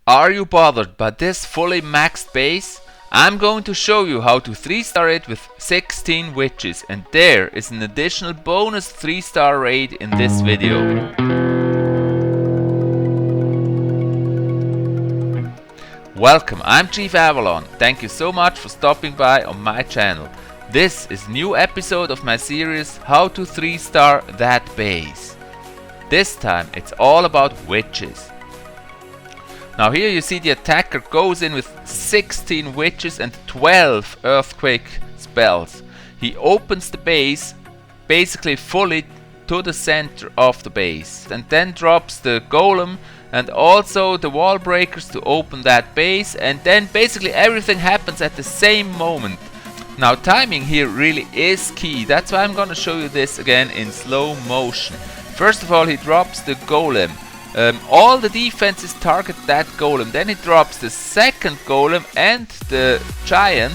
Are you bothered by this fully maxed base? I'm going to show you how to 3-star it with 16 witches, and there is an additional bonus 3-star raid in this video. Welcome, I'm ChiefAvalon. Thank you so much for stopping by on my channel. This is a new episode of my series How to 3-star that base. This time it's all about witches. Now here you see the attacker goes in with 16 witches and 12 earthquake spells. He opens the base basically fully to the center of the base and then drops the golem and also the wall breakers to open that base, and then basically everything happens at the same moment. Now timing here really is key, that's why I'm gonna show you this again in slow motion. First of all, he drops the golem. All the defenses target that golem. Then he drops the second golem and the giant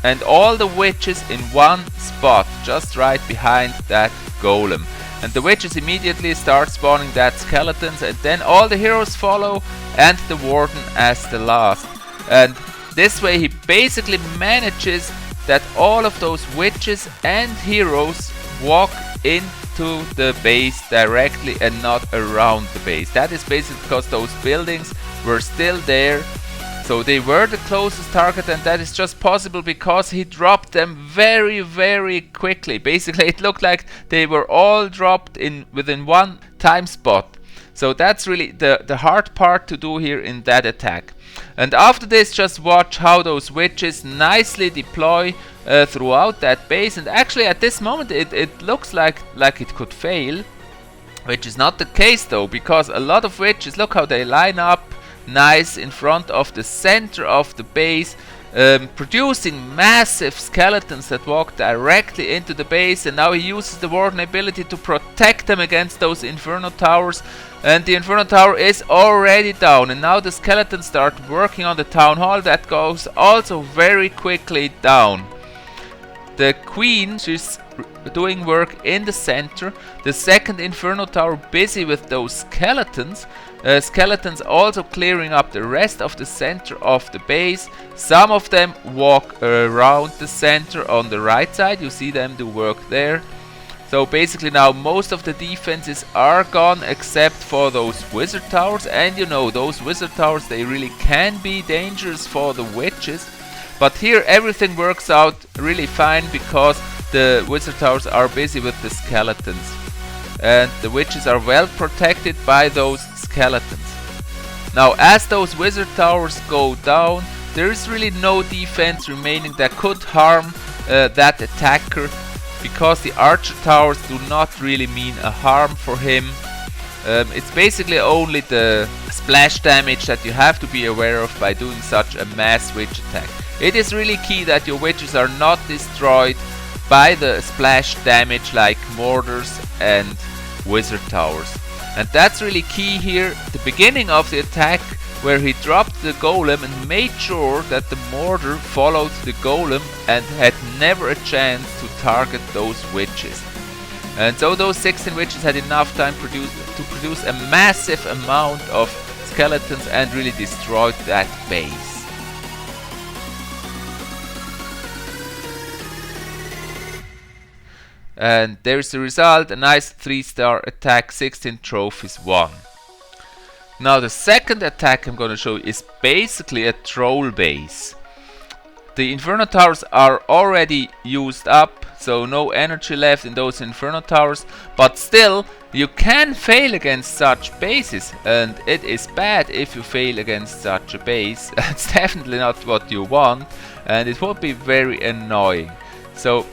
and all the witches in one spot, just right behind that golem. And the witches immediately start spawning that skeletons, and then all the heroes follow and the warden as the last. And this way he basically manages that all of those witches and heroes walk into the base directly and not around the base. That is basically because those buildings were still there, so they were the closest target, and that is just possible because he dropped them very quickly. Basically it looked like they were all dropped in within one time spot. So that's really the hard part to do here in that attack. And after this, just watch how those witches nicely deploy throughout that base. And actually at this moment it looks like it could fail, which is not the case though, because a lot of witches, look how they line up nice in front of the center of the base, producing massive skeletons that walk directly into the base. And now he uses the warden ability to protect them against those inferno towers, and the inferno tower is already down, and now the skeletons start working on the town hall. That goes also very quickly down. The queen, she's doing work in the center. The second inferno tower busy with those skeletons. Skeletons also clearing up the rest of the center of the base. Some of them walk around the center on the right side. You see them do work there. So basically now most of the defenses are gone except for those wizard towers. And you know, those wizard towers, they really can be dangerous for the witches. But here everything works out really fine because the wizard towers are busy with the skeletons. And the witches are well protected by those skeletons. Now as those wizard towers go down, there is really no defense remaining that could harm that attacker, because the archer towers do not really mean a harm for him. It's basically only the splash damage that you have to be aware of by doing such a mass witch attack. It is really key that your witches are not destroyed by the splash damage like mortars and wizard towers. And that's really key here, the beginning of the attack, where he dropped the golem and made sure that the mortar followed the golem and had never a chance to target those witches. And so those 16 witches had enough time to produce a massive amount of skeletons and really destroyed that base. And there's the result, a nice 3-star attack, 16 trophies won. Now the second attack I'm going to show you is basically a troll base. The inferno towers are already used up, so no energy left in those inferno towers, but still you can fail against such bases, and it is bad if you fail against such a base. It's definitely not what you want, and it would be very annoying. So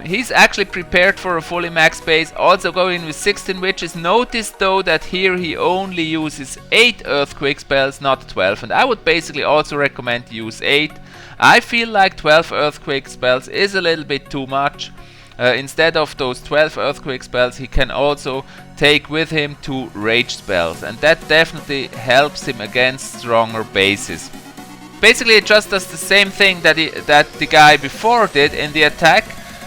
he's actually prepared for a fully maxed base, also going with 16 witches. Notice though that here he only uses 8 earthquake spells, not 12, and I would basically also recommend to use 8. I feel like 12 earthquake spells is a little bit too much. Instead of those 12 earthquake spells, he can also take with him 2 rage spells, and that definitely helps him against stronger bases. Basically it just does the same thing that the guy before did in the attack,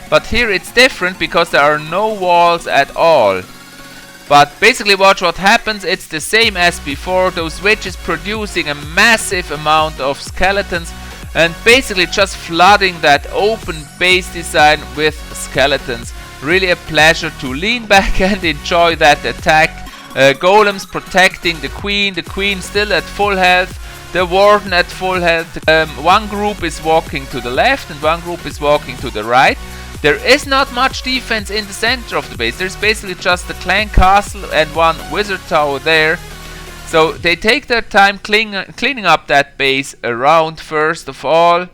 but here it's different because there are no walls at all. But basically watch what happens. It's the same as before. Those witches producing a massive amount of skeletons and basically just flooding that open base design with skeletons. Really a pleasure to lean back and enjoy that attack. Golems protecting the queen still at full health, the warden at full health. One group is walking to the left and one group is walking to the right. There is not much defense in the center of the base. There's basically just the clan castle and one wizard tower there. So they take their time cleaning up that base around first of all.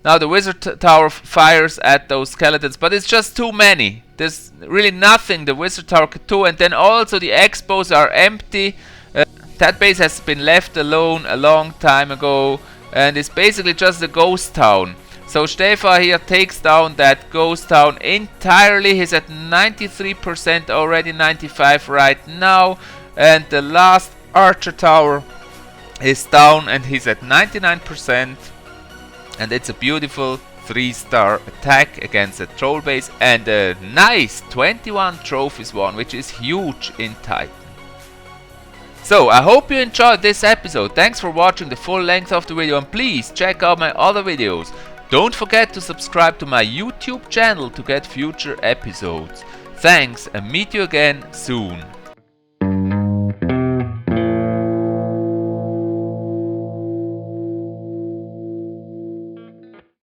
Now the wizard tower fires at those skeletons, but it's just too many. There's really nothing the wizard tower could do, and then also the expos are empty. That base has been left alone a long time ago, and it's basically just a ghost town. So Stefan here takes down that ghost town entirely. He's at 93% already, 95 right now. And the last archer tower is down and he's at 99%. And it's a beautiful 3-star attack against a troll base and a nice 21 trophies won, which is huge in Titan. So I hope you enjoyed this episode. Thanks for watching the full length of the video, and please check out my other videos. Don't forget to subscribe to my YouTube channel to get future episodes. Thanks and meet you again soon.